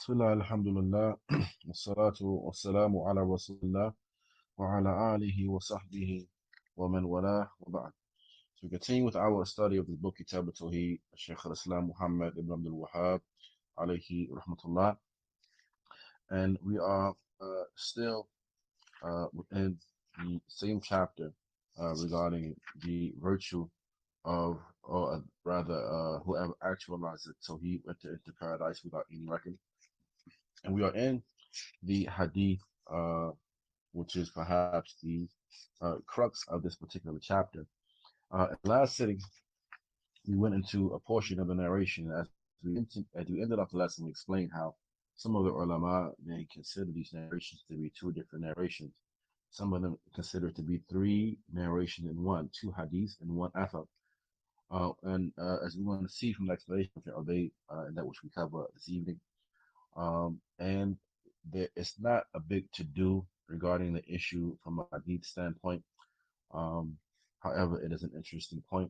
بسم الله الحمد لله والصلاة والسلام على رسول الله وعلى آله وصحبه ومن والاه وبعد. So we continue with our study of the book Kitaab At-Tawheed, Shaykh Islam Muhammad ibn Abdul Wahaab alayhi rahmatullah. And we are still within the same chapter regarding the virtue of, or rather, whoever actualizes Tawheed enter into paradise without any record. And we are in the hadith, which is perhaps the crux of this particular chapter. In the last sitting, we went into a portion of the narration. As we ended off the lesson, we explained how some of the ulama, they consider these narrations to be two different narrations. Some of them consider it to be three narrations in one, two hadiths and one athar. And as we want to see from the explanation of Shaykh Ubaid, and that which we cover this evening, and it's not a big to-do regarding the issue from a hadith standpoint. However, it is an interesting point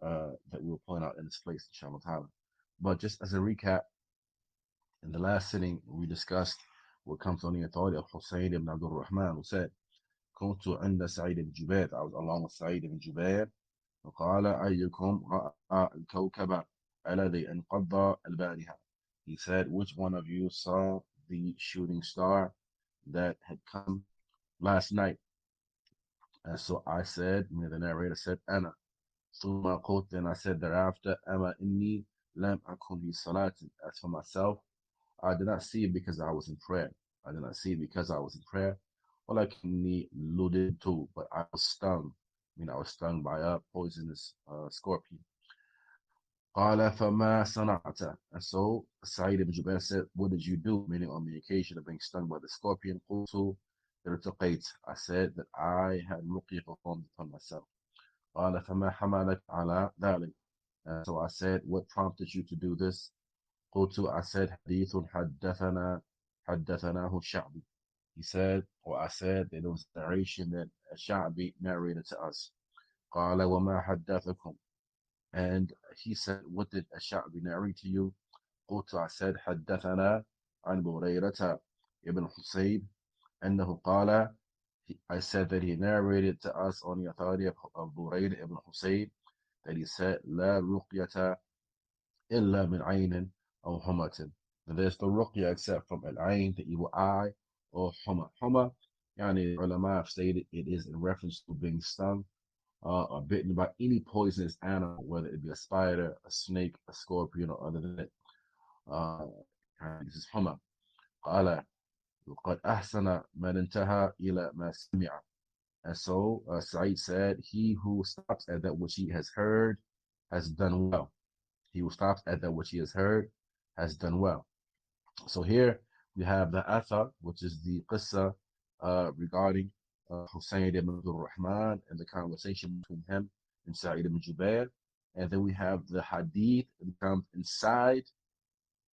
that we'll point out in this place, inshallah. But just as a recap, in the last sitting, we discussed what comes on the authority of Husayn ibn Abdul Rahman, who said, كنت عند سعيد بن جبير, I was along with Sa'id ibn Jubair, وقال أيكم رأى الكوكب الذي انقضى البارحة. He said, which one of you saw the shooting star that had come last night? And so I said, the narrator said, أنا. ثم قلت, and I said thereafter, أما إني لم أكن في صلاة. As for myself, I did not see it because I was in prayer. I did not see it because I was in prayer. ولكني لددت, but I was stung. I was stung by a poisonous scorpion. قال فما صنعت. And so Sa'id ibn Jubair said, what did you do? Meaning on the occasion of being stung by the scorpion. قلت ارتقيت. I said that I had ruqya performed upon myself. قال فما حملك على ذلك. And so I said, what prompted you to do this? قلت, I said, حديث حدثناه الشعبي. He said, or I said, that it was a narration that Sha'bi narrated to us. قال وما حدثكم. And he said, what did Sha'bi narrate to you? قلت, I said, حدثنا عن بريرة ibn Husayb أنه قال. I said that he narrated to us on the authority of Burayda ibn Husayb that he said, لا رقية إلا من عين أو حمة. There's no ruqya except from al-ayn, the evil eye, or huma. Huma, yani ulama have stated it is in reference to being stung or bitten by any poisonous animal, whether it be a spider, a snake, a scorpion, or other than it. This is huma. قال وقد أحسن من انتهى إلى ما سمع. And so Sa'id said, he who stops at that which he has heard has done well. He who stops at that which he has heard has done well. So here we have the athar, which is the qissa regarding Husayn ibn Abdul Rahman and the conversation between him and Sa'id ibn Jubair. And then we have the hadith that comes inside,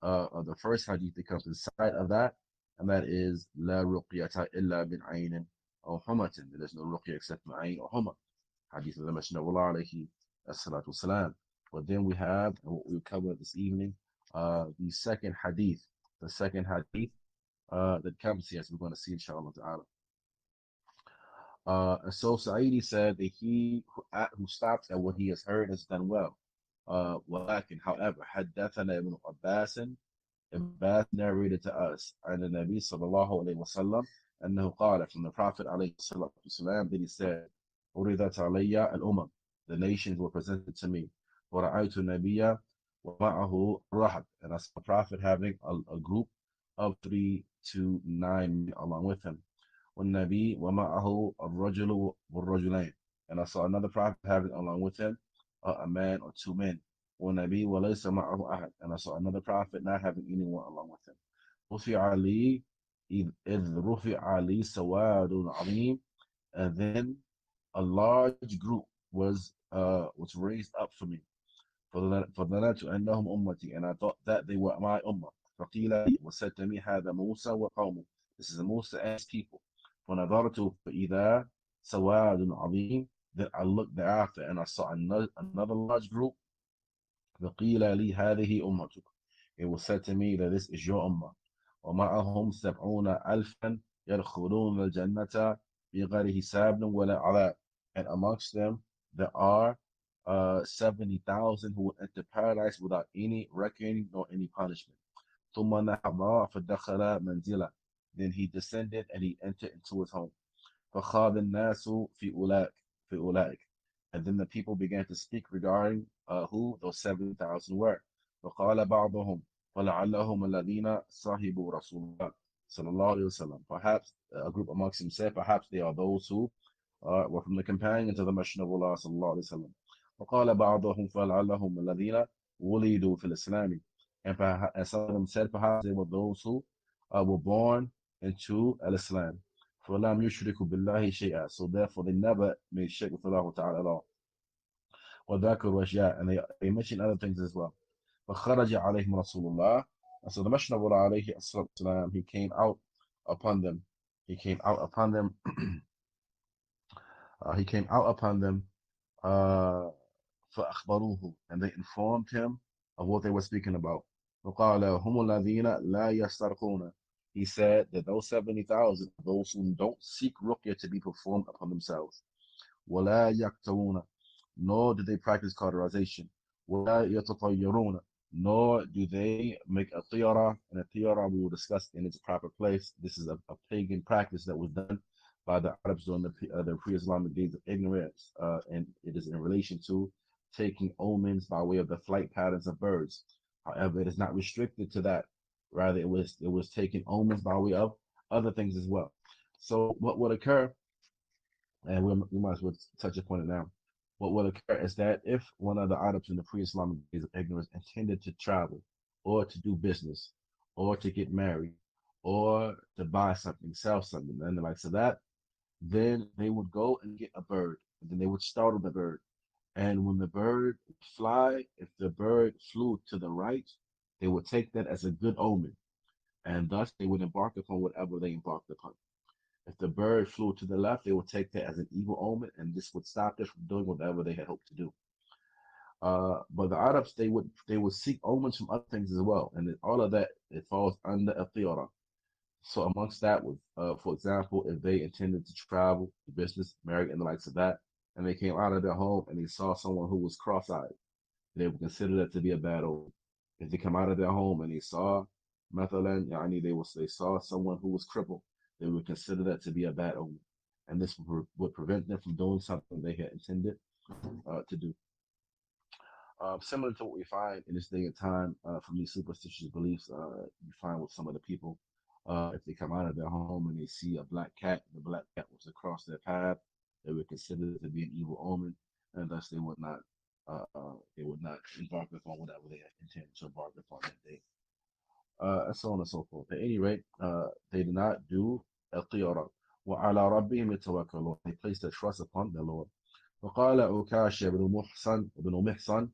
the first hadith that comes inside of that, and that is La ruqyata illa bin aynin or humatin. There's no ruqya except min ayn or huma. Hadith of the Messenger of Allah alayhi salatu wasalam. But then we have, and what we'll cover this evening, the second hadith. The second hadith that comes here, as we're going to see, inshallah ta'ala. And so Sa'idi said that he who stops at what he has heard has done well. ولكن, however, حدثنا ابن عباس. Abbas narrated to us, and the Nabi sallallahu alayhi wa sallam, أنه قال, from the Prophet alayhi salatu wasalam, that he said, عرضت علي الأمم. The nations were presented to me. ورأيت النبي ومعه الرهب. And I saw the Prophet having a group of 3 to 9 along with him. والنبي ومعه الرجل والرجلين. And I saw another Prophet having along with him a man or 2 men. والنبي وليس معه أحد. And I saw another Prophet not having anyone along with him. رفع لي إذ رفع لي سواد عظيم. And then a large group was raised up for me. فظننت أنهم أمتي. And I thought that they were my ummah. فقيل لي, was said to me, هذا موسى وقومه. This is Musa and his people. فنظرت فإذا سواد عظيم. Then I looked thereafter and I saw another large group. فقيل لي هذه أمتك. It was said to me that this is your ummah. ومعهم 70,000 يدخلون الجنة بغير حساب ولا عذاب. And amongst them there are 70,000 who will enter paradise without any reckoning nor any punishment. ثم نهض فدخل منزله. Then he descended and he entered into his home. فخاض الناس في أولئك. And then the people began to speak regarding who those 70,000 were. فقال بعضهم فلعلهم الذين صاحبوا رسول الله صلى الله عليه وسلم. Perhaps a group amongst them said, perhaps they are those who were from the companions of the Messenger of Allah صلى الله عليه وسلم. وقال بعضهم فلعلهم الذين ولدوا في الإسلام. And some of them said perhaps they were those who were born into Al-Islam. فَلَمْ يُشْرِكُوا بِاللَّهِ شَيْئًا. So therefore they never made shirk with Allah Ta'ala at all. وَذَكَرُوا أشياء. And they mentioned other things as well. فَخَرَجَ عَلَيْهِمْ رَسُولُ اللَّهِ. And so the Messenger of Allah alayhi as-salam, he came out upon them. He came out upon them. He came out upon them. فَأَخْبَرُوهُ. And they informed him of what they were speaking about. فَقَالَ هُمُ الَّذِينَ لَا يَسْتَرْقُونَ. He said that those 70,000, those who don't seek ruqya to be performed upon themselves. وَلَا يَكْتَوُونَ. Nor do they practice cauterization. وَلَا يَتَطَيَّرُونَ. Nor do they make a tiyara. And a tiyara we will discuss in its proper place. This is a pagan practice that was done by the Arabs during the pre-Islamic days of ignorance. And it is in relation to taking omens by way of the flight patterns of birds. However, it is not restricted to that. Rather, it was taking omens by way of other things as well. So what would occur, and we might as well touch upon it now. What would occur is that if one of the Arabs in the pre-Islamic days of ignorance intended to travel, or to do business, or to get married, or to buy something, sell something, and the likes of that, then they would go and get a bird, and then they would startle the bird. And when the bird would fly, if the bird flew to the right, they would take that as a good omen, and thus they would embark upon whatever they embarked upon. If the bird flew to the left, they would take that as an evil omen, and this would stop them from doing whatever they had hoped to do. But the Arabs, they would seek omens from other things as well, and all of that, it falls under a tiyara. So amongst that was, for example, if they intended to travel, business, marry, and the likes of that, and they came out of their home and they saw someone who was cross-eyed, they would consider that to be a bad omen. If they come out of their home and they saw, mathalan, yani they saw someone who was crippled, they would consider that to be a bad omen. And this would prevent them from doing something they had intended to do. Similar to what we find in this day and time from these superstitious beliefs, you find with some of the people, if they come out of their home and they see a black cat, the black cat was across their path, they would consider it to be an evil omen, and thus they would not embark upon whatever they had intended to embark upon that day. And so on and so forth. At any rate, they did not do al-qiyara. وَعَلَى رَبِّهِمْ يَتَوَكَّلُونَ. They placed their trust upon the Lord. وقال عكاشة بن محصن.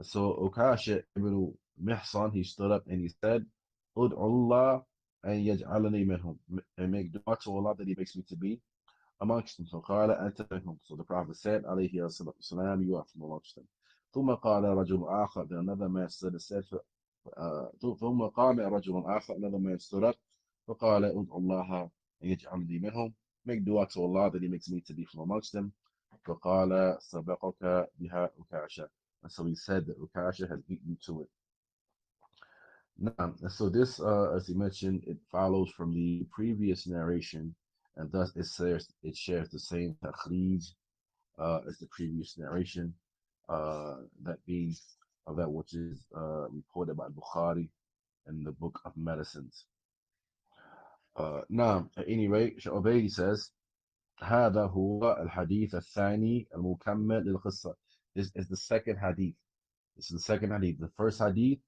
So Ukasha ibn Mihsan, he stood up and he said, Ud'u Allah and yaj'alani minhum. And make dua to Allah that he makes me to be amongst them. فقال أنت منهم. So the Prophet said, عليه الصلاة والسلام, you are from amongst them. ثم قال رجل آخر. Then another man stood and said, ثم قام رجل آخر. Another man stood up. فقال ادعو الله أن يجعلني منهم. Make dua to Allah that he makes me to be from amongst them. فقال سبقك بها أكاشة. And so he said that Ukasha has beaten you to it. Now, and so this, as he mentioned, it follows from the previous narration, and thus it shares the same takhrij as the previous narration, that being of that which is reported by Bukhari in the book of medicines. Now, at any rate, Shaykh Ubaid says, هذا هو الحديث الثاني المكمل للقصة. This is the second hadith. This is the second hadith. The first hadith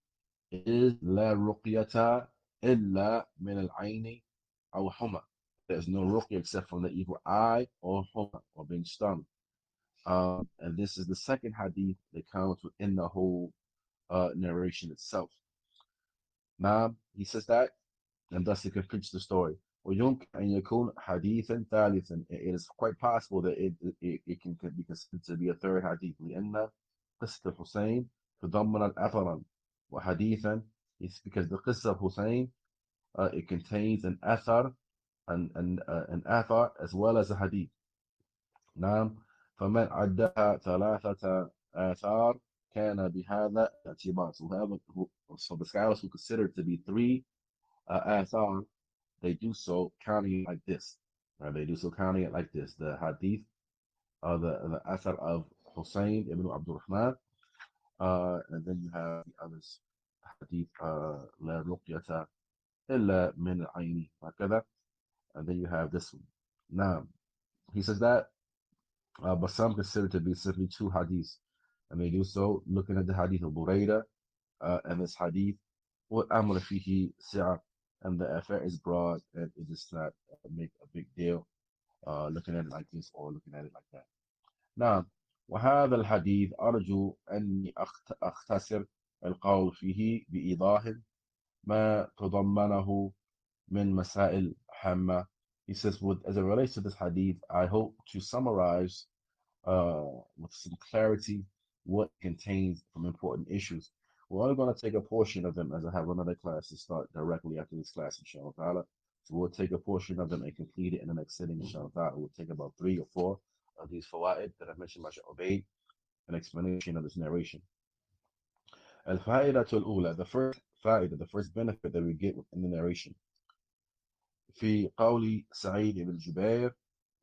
is لا رقية إلا من العين أو حمى. There's no ruqya except from the evil eye or huma, or being stung. And this is the second hadith that comes within the whole narration itself. Now, he says that, and thus he completes the story. ويمكن أن يكون حديثا ثالثا. It is quite possible that it can be considered to be a third hadith. لأن قصة الحسين تضمن أثرا وحديثا. It's because the qissa of Hussein it contains an athar, an athar as well as a hadith. نعم. فمن عدها ثلاثة آثار كان بهذا اعتبار. So the scholars who consider it to be three athar, they do so counting it like this. Right? They do so counting it like this. The hadith, the athar of Hussein ibn Abdul Rahman, and then you have the others. Hadith La Ruqyata Illa Min Aini, هكذا. And then you have this one. Now, he says that, but some consider it to be simply two hadiths. And they do so looking at the hadith of Buraidah and this hadith, وَالْأَمْرُ فِيهِ سِعَةٌ, and the affair is broad and it does not make a big deal looking at it like this or looking at it like that. Now, وهذا الحديث أرجو أني أختصر القول فيه بإيضاح ما تضمنه من مسائل هامة. He says, as it relates to this hadith, I hope to summarize with some clarity what it contains from important issues. We're only going to take a portion of them as I have another class to start directly after this class, inshallah ta'ala. So we'll take a portion of them and complete it in the next sitting, inshallah ta'ala. We'll take about 3 or 4 of these fawaid that I mentioned by Shaykh Ubaid, an explanation of this narration. Al-Fa'idatul Ula, the first fa'idah, the first benefit that we get in the narration. في قول سعيد ibn Jubair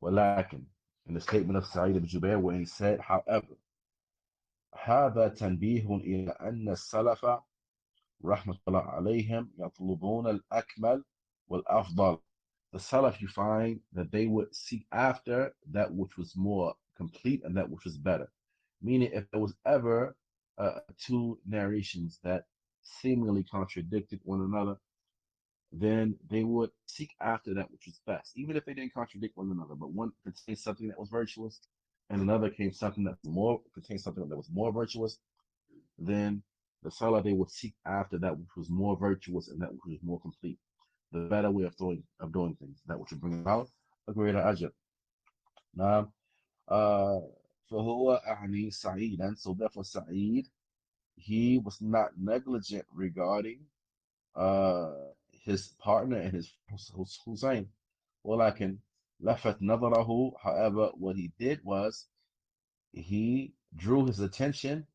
ولكن, in the statement of Sa'id ibn Jubair when he said, however, هذا تنبيه إلى أن السلف رحمة الله عليهم يطلبون الأكمل والأفضل. The Salaf, you find that they would seek after that which was more complete and that which was better. Meaning, if there was ever two narrations that seemingly contradicted one another, then they would seek after that which was best, even if they didn't contradict one another. But one contains something that was virtuous, and another contains something that was more virtuous. Then the Salah, they would seek after that which was more virtuous and that which was more complete, the better way of doing things, that which would bring about a greater ajr. Now, فهو أعني سعيدا. So therefore, Sa'id, he was not negligent regarding his partner and his Hussein. ولكن لفت نظره. However, what he did was he drew his attention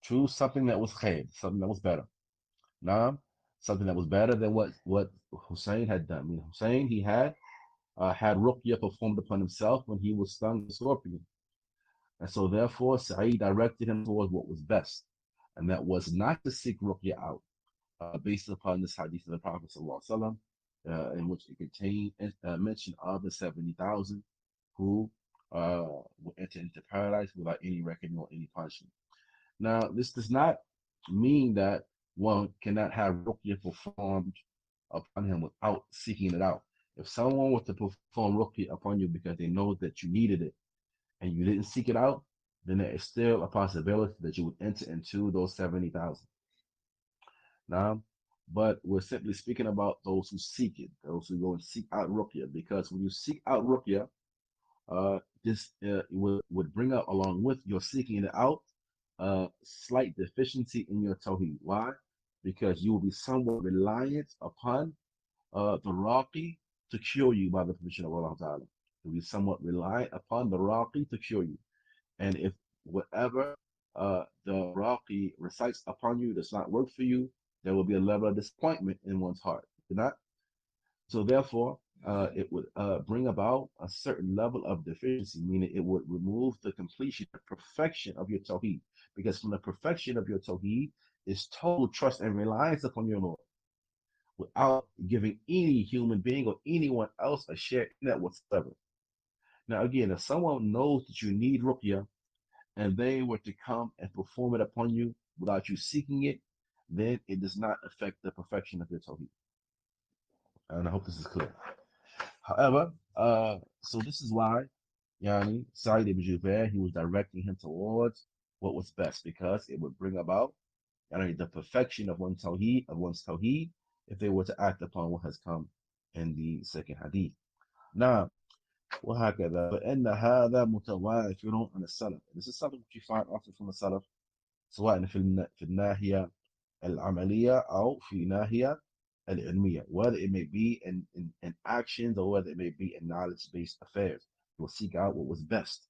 to something that was khair, something that was better. Now, something that was better than what Hussein had done. I mean, Hussein, he had ruqya performed upon himself when he was stung by a scorpion. And so therefore, Sa'id directed him towards what was best. And that was not to seek ruqya out, based upon this hadith of the Prophet ﷺ, in which it contained mention of the 70,000 who will enter into paradise without any reckoning or any punishment. Now, this does not mean that one cannot have ruqya performed upon him without seeking it out. If someone were to perform ruqya upon you because they know that you needed it and you didn't seek it out, then there is still a possibility that you would enter into those 70,000. Now, but we're simply speaking about those who seek it, those who go and seek out ruqya, because when you seek out ruqya, this would bring up, along with your seeking it out, slight deficiency in your tawheed. Why? Because you will be somewhat reliant upon the raqi to cure you by the permission of Allah Ta'ala. You'll be somewhat reliant upon the raqi to cure you. And if whatever the raqi recites upon you does not work for you, there will be a level of disappointment in one's heart. Not? So therefore, it would bring about a certain level of deficiency, meaning it would remove the completion, the perfection of your tawheed. Because from the perfection of your tawheed is total trust and reliance upon your Lord, without giving any human being or anyone else a share in that whatsoever. Now again, if someone knows that you need ruqya and they were to come and perform it upon you without you seeking it, then it does not affect the perfection of your tawheed. And I hope this is clear. However, so this is why Sa'id ibn Jubair, he was directing him towards what was best, because it would bring about the perfection of one's tawheed, if they were to act upon what has come in the second hadith. Now, وهكذا فإن هذا متوافر عن السلف. This is something which you find often from the Salaf, سواء في الناحية العملية أو في ناحية al-ilmiya, whether it may be in actions or whether it may be in knowledge-based affairs. They will seek out what was best.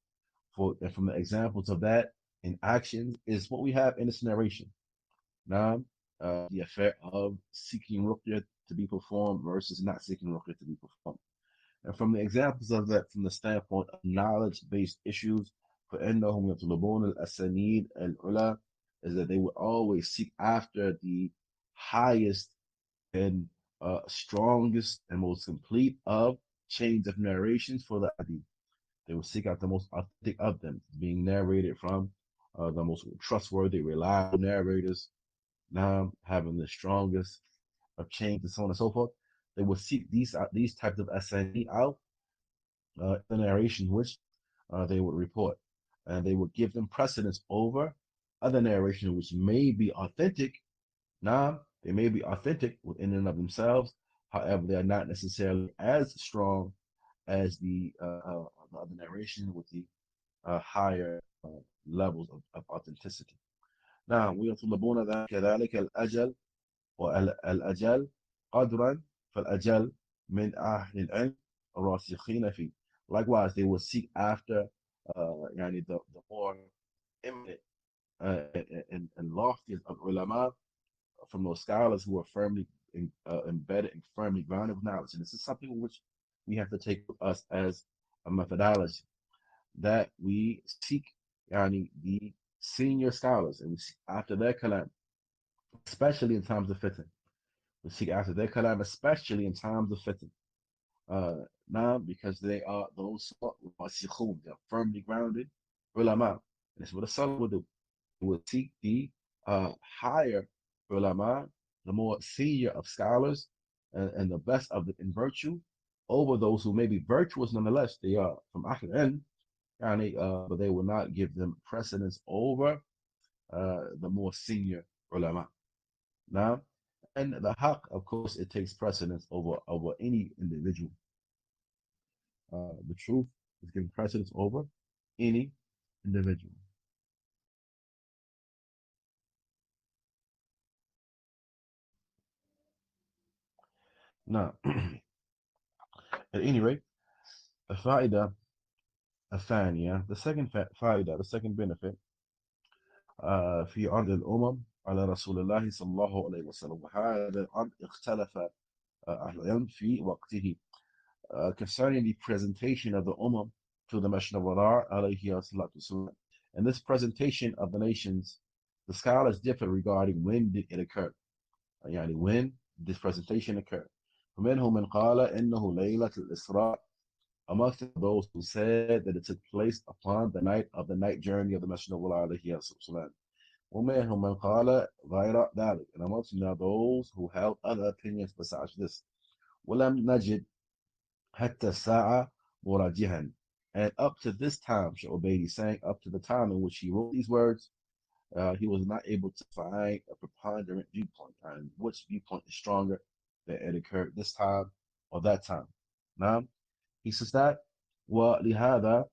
And from the examples of that in actions is what we have in this narration. Now, the affair of seeking ruqyah to be performed versus not seeking ruqyah to be performed. And from the examples of that, from the standpoint of knowledge-based issues, فإنهم يطلبون الأسانيد العلى, is that they would always seek after the highest and strongest and most complete of chains of narrations for the hadith. They will seek out the most authentic of them, being narrated from the most trustworthy, reliable narrators, now having the strongest of chains and so on and so forth. They will seek these types of asani out the narration which they would report, and they would give them precedence over other narrations which may be authentic. Now they may be authentic within and of themselves, however, they are not necessarily as strong as the other narration with the higher levels of authenticity. نعم ويطلبون كذلك الأجل والأجل قدرا فالأجل من أهل العلم الراسخين فيه. Likewise, they will seek after the more eminent and loftiest of ulama from those scholars who are firmly embedded and firmly grounded with knowledge. And this is something which we have to take with us as a methodology, that we seek the senior scholars and we seek after their kalam, especially in times of fitna. We seek after their kalam, especially in times of fitna. Now, because they are those who are they're firmly grounded ulama. And that's what a salaf would do. He would seek the higher ulama, the more senior of scholars, and the best of it in virtue over those who may be virtuous nonetheless. They are from Ahl Ilm, but they will not give them precedence over the more senior ulama. Now, and the haqq, of course, it takes precedence over any individual. The truth is given precedence over any individual. Now, at any rate, الفائدة الثانية, the second فائدة, the second benefit, في عرض الأمم على رسول الله صلى الله عليه وسلم. وهذا العرض اختلف أهل العلم في وقته, concerning the presentation of the Ummah to the Messenger of Allah alayhi salatu wasalam. And this presentation of the nations, the scholars differ regarding when did it occur. When this presentation occurred. فمنهم من قال إنه ليلة الإسراء, amongst those who said that it took place upon the night of the night journey of the Messenger of Allah alayhi wasallam. ومنهم من قال غير ذلك, and amongst those who held other opinions besides this. ولم نجد حتى الساعة مراجعا, and up to this time, Shaykh Ubaid is saying, up to the time in which he wrote these words, he was not able to find a preponderant viewpoint, and which viewpoint is stronger, that it occurred this time or that time. Now, he says that وَلِهَذَا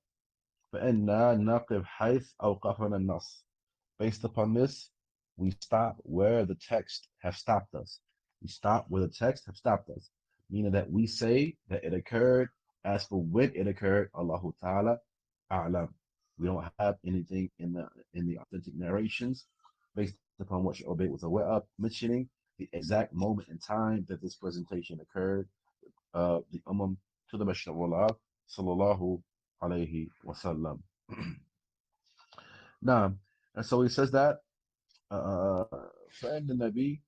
فَإِنَّا نَقِفْ حَيْث أَوْقَفَنَا النَّص. Based upon this, we stop where the text have stopped us. We stop where the text have stopped us, meaning that we say that it occurred. As for when it occurred, Allahu Ta'ala a'lam. We don't have anything in the authentic narrations based upon what Shaykh Ubaid was aware of, mentioning the exact moment in time that this presentation occurred, the to the Messenger of Allah sallallahu alayhi wasallam. Now, and so he says that فإن النبي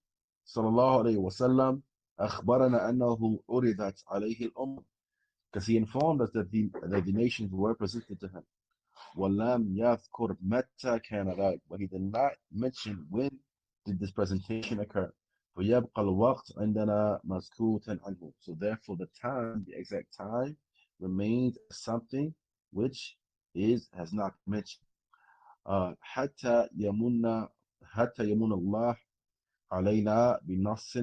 صلى الله عليه وسلم أخبرنا أنه عرضت عليه الأمم, because he informed us that the nations were presented to him. ولم يذكر متى كان ذلك, but he did not mention when did this presentation occur. فيبقى الوقت عندنا مسكوتا عنه. So therefore the time, the exact time, remains something which has not been mentioned. حتى يمن الله علينا بنص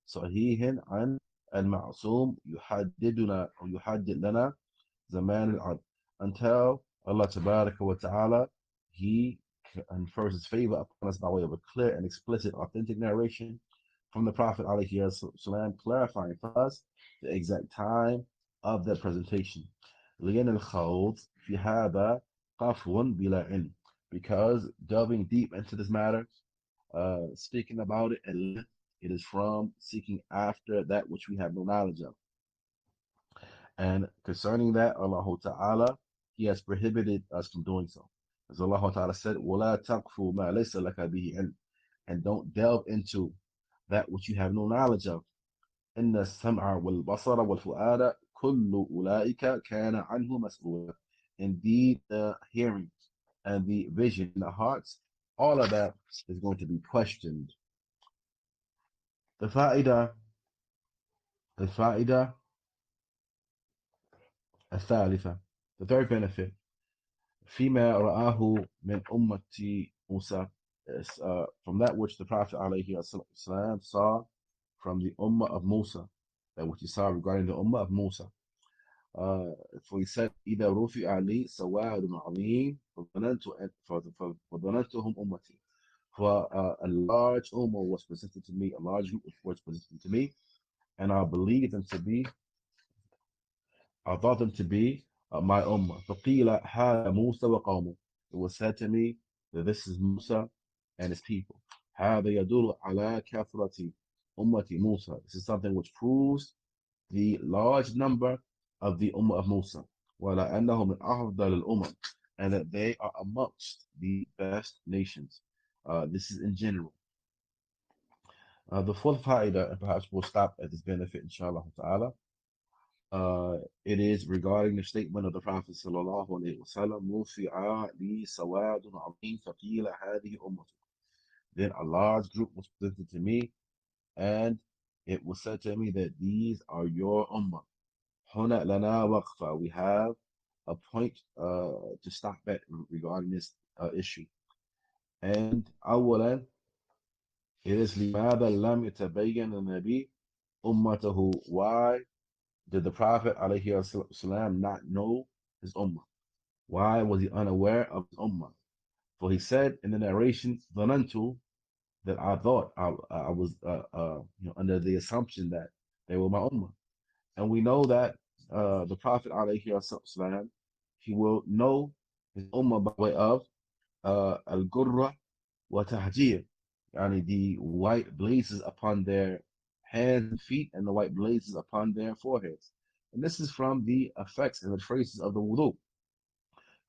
صحيح عن المعصوم يحدد لنا زمان العرض, until Allah Tabaraka wa Ta'ala, he confers his favor upon us by way of a clear and explicit authentic narration from the Prophet alayhi salam clarifying for us the exact time of their presentation. لأن الخوض في هذا قفو بلا علم, because delving deep into this matter, speaking about it at length, it is from seeking after that which we have no knowledge of. And concerning that, Allah Ta'ala, He has prohibited us from doing so. As Allah Ta'ala said, وَلَا تَقْفُوا مَا لَيْسَ لَكَ بِهِ عِلْمٍ, and don't delve into that which you have no knowledge of. إِنَّ السَّمْعَ وَالْبَصَرَ وَالْفُؤَادَ كُلُّ أُولَٰئِكَ كَانَ عَنْهُ مَسْئُولًا. Indeed, the hearing and the vision in the hearts, all of that is going to be questioned. The fa'idah الثالثة, the third benefit, فيما رآه من أمة موسى, is from that which the Prophet ﷺ saw from the Ummah of Musa, that which he saw regarding the Ummah of Musa. For he said, إذا رفع لي سواد عظيم فظننتهم أمتي. For a large Ummah was presented to me, a large group was presented to me, and I believed them to be, I thought them to be my Ummah. فقيل هذا موسى وقومه. It was said to me that this is Musa and his people. هذا يدل على كثرة أمة موسى. This is something which proves the large number of the Ummah of Musa. ولا أنه من أفضل الأمم, and that they are amongst the best nations. This is in general. The fourth fa'idah, and perhaps we'll stop at this benefit, inshallah ta'ala. It is regarding the statement of the Prophet sallallahu alaihi wasallam, رُفِعَ لِي سَوَادٌ عَظِيمٌ فَقِيلَ هَذِهِ أُمَّتُكَ. Then a large group was presented to me, and it was said to me that these are your ummah. هُنَا لَنَا وَقْفَةٌ. We have a point to stop at regarding this issue. And أولا, it is لماذا لم يتبين النبي أمته. Why did the Prophet ﷺ not know his ummah? Why was he unaware of his ummah? For he said in the narration, ظننت, that I thought, I was under the assumption that they were my ummah. And we know that the Prophet ﷺ, he will know his ummah by way of al-gurra wa tahjir, yani the white blazes upon their hands and feet, and the white blazes upon their foreheads. And this is from the effects and the traces of the wudu.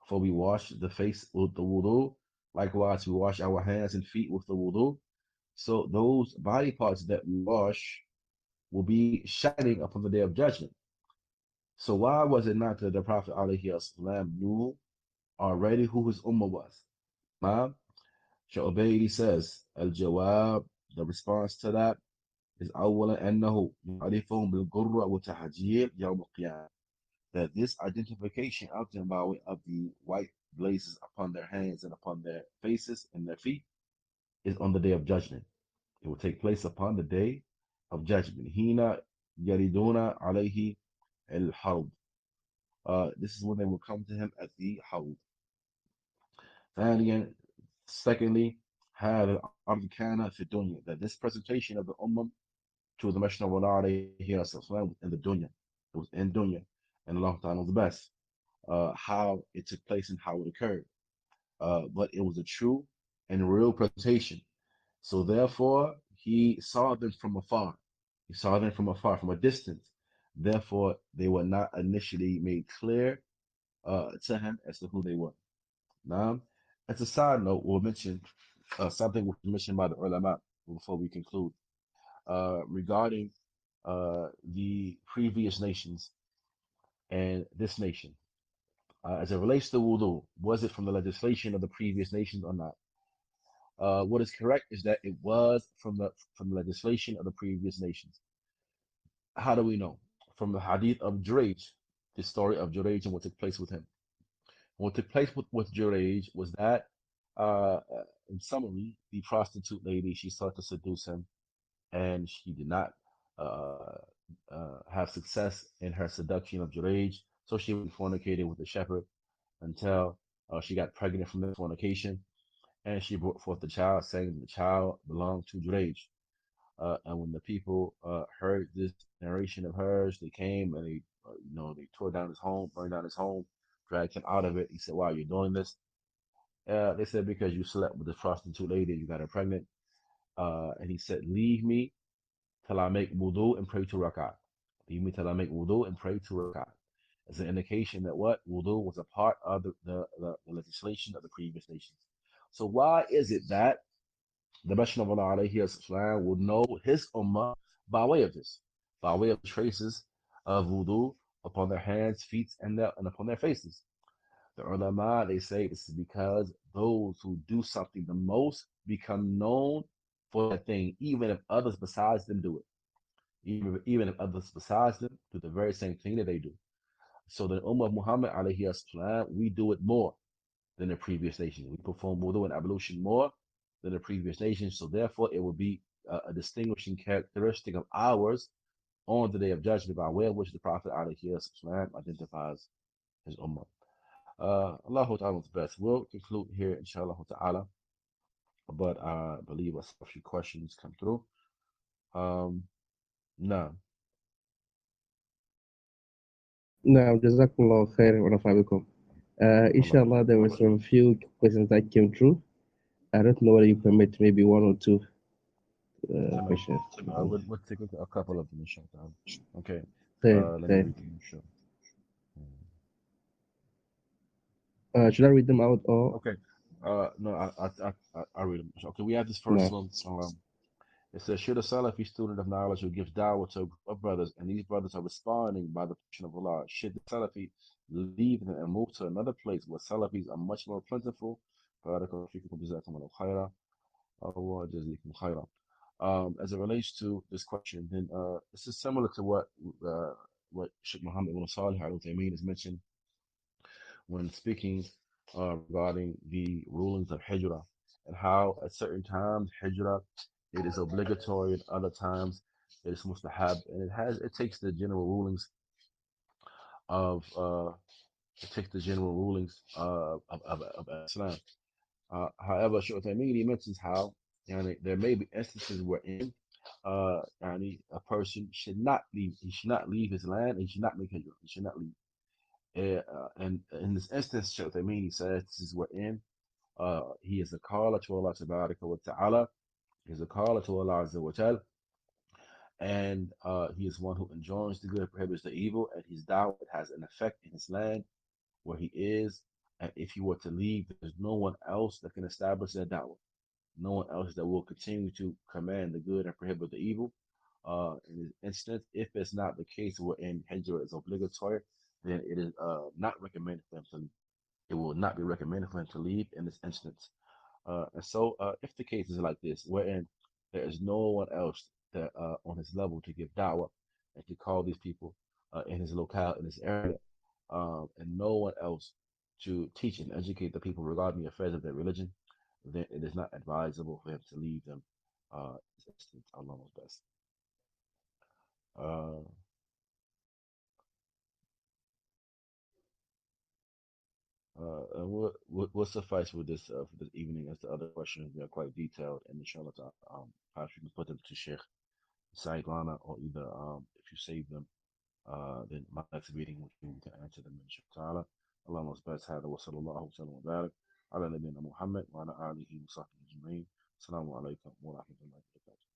For we wash the face with the wudu, likewise we wash our hands and feet with the wudu. So those body parts that we wash will be shining upon the day of judgment. So why was it not that the Prophet ﷺ knew already who his ummah was? Shaykh Ubaid says, Al-Jawab, the response to that is أولا أنه يعرفهم بالقرة والتحجير يوم القيامة. That this identification of them by way of the white blazes upon their hands and upon their faces and their feet is on the day of judgment. It will take place upon the day of judgment. Hina yariduna alayhi al-hawd. This is when they will come to him at the hawd. Secondly, هذا الأرض كان في الدنيا. That this presentation of the Ummah to the Messenger of Allah was in the dunya. It was in dunya. And Allah Ta'ala knows the best how it took place and how it occurred. But it was a true and real presentation. So therefore, he saw them from afar. He saw them from afar, from a distance. Therefore, they were not initially made clear to him as to who they were. Now, as a side note, we'll mention something which was mentioned by the ulama before we conclude regarding the previous nations and this nation. As it relates to wudu, was it from the legislation of the previous nations or not? What is correct is that it was from the legislation of the previous nations. How do we know? From the hadith of Jurayj, the story of Jurayj and what took place with him. What took place with Jurayj was that, in summary, the prostitute lady, she sought to seduce him, and she did not have success in her seduction of Jurayj, so she fornicated with the shepherd until she got pregnant from the fornication, and she brought forth the child, saying the child belonged to Jurayj. And when the people heard this narration of hers, they came and they, they tore down his home, burned down his home, dragged him out of it. He said, "Why are you doing this?" They said, "Because you slept with this prostitute lady and you got her pregnant." And he said, "Leave me till I make wudu and pray to rakat. Leave me till I make wudu and pray to rakat." As an indication that what wudu was a part of the legislation of the previous nations. So why is it that the Messenger of Allah alayhi salam will know his ummah by way of this, by way of traces of wudu upon their hands, feet, and upon their faces? The ulama, they say this is because those who do something the most become known for that thing, even if others besides them do it. Even if others besides them do the very same thing that they do. So the Ummah of Muhammad alayhi salam, we do it more than the previous nations. We perform wudu and ablution more than the previous nations. So therefore, it will be a distinguishing characteristic of ours on the day of judgment by way of which the Prophet alayhi salam identifies his Ummah. Allah Ta'ala is best. We'll conclude here, inshallah ta'ala. But I believe a few questions come through. Um, no. Now, Jazakallah khair wa nafa bikum. Allah. Inshallah, there were some few questions that came through. I don't know whether you permit maybe one or two Tamam. questions. We'll take a couple of them, inshallah. Okay. Khair, Let me khair. read them, sure. Should I read them out or Okay. No, I read them. Okay, we have this first no? one. It says, should a Salafi student of knowledge who gives da'wah to a group of brothers, and these brothers are responding by the permission of Allah, should the Salafi leave them and move to another place where Salafis are much more plentiful? Barakallahu feekum, jazakumullahu khaira, wa jazakum khaira. As it relates to this question, then this is similar to what Sheikh Muhammad ibn Salih al-Uthaymeen has mentioned when speaking regarding the rulings of Hijrah and how at certain times Hijrah it is obligatory, and other times it is mustahab, and it takes the general rulings of of Islam. However, Shaykh Ubaid mentions how there may be instances wherein a person should not leave. He should not leave his land. And he should not make hijrah. He should not leave. And in this instance, Shaykh Ubaid says this is wherein he is a caller to Allah Tabaraka wa Ta'ala. He is a caller to Allah Azza wa Jal, and he is one who enjoins the good, prohibits the evil, and his da'wah has an effect in his land where he is. And if he were to leave, there's no one else that can establish that da'wah. No one else that will continue to command the good and prohibit the evil. In this instance, if it's not the case wherein hijrah is obligatory, then it is not recommended for him to leave. It will not be recommended for him to leave in this instance. And so, if the case is like this, wherein there is no one else that on his level to give da'wah and to call these people in his locale, in his area, and no one else to teach and educate the people regarding the affairs of their religion, then it is not advisable for him to leave them. In this instance, Allah knows best. Uh, and we'll suffice with this for this evening, as the other questions they are quite detailed, and inshallah, perhaps you can put them to Sheikh Saigana, or either if you save them, then my next meeting we can answer them inshallah. Allah knows best. هذا وصلى الله وسلم وبارك على نبينا محمد وعلى آله وصحبه أجمعين. السلام عليكم ورحمة الله وبركاته.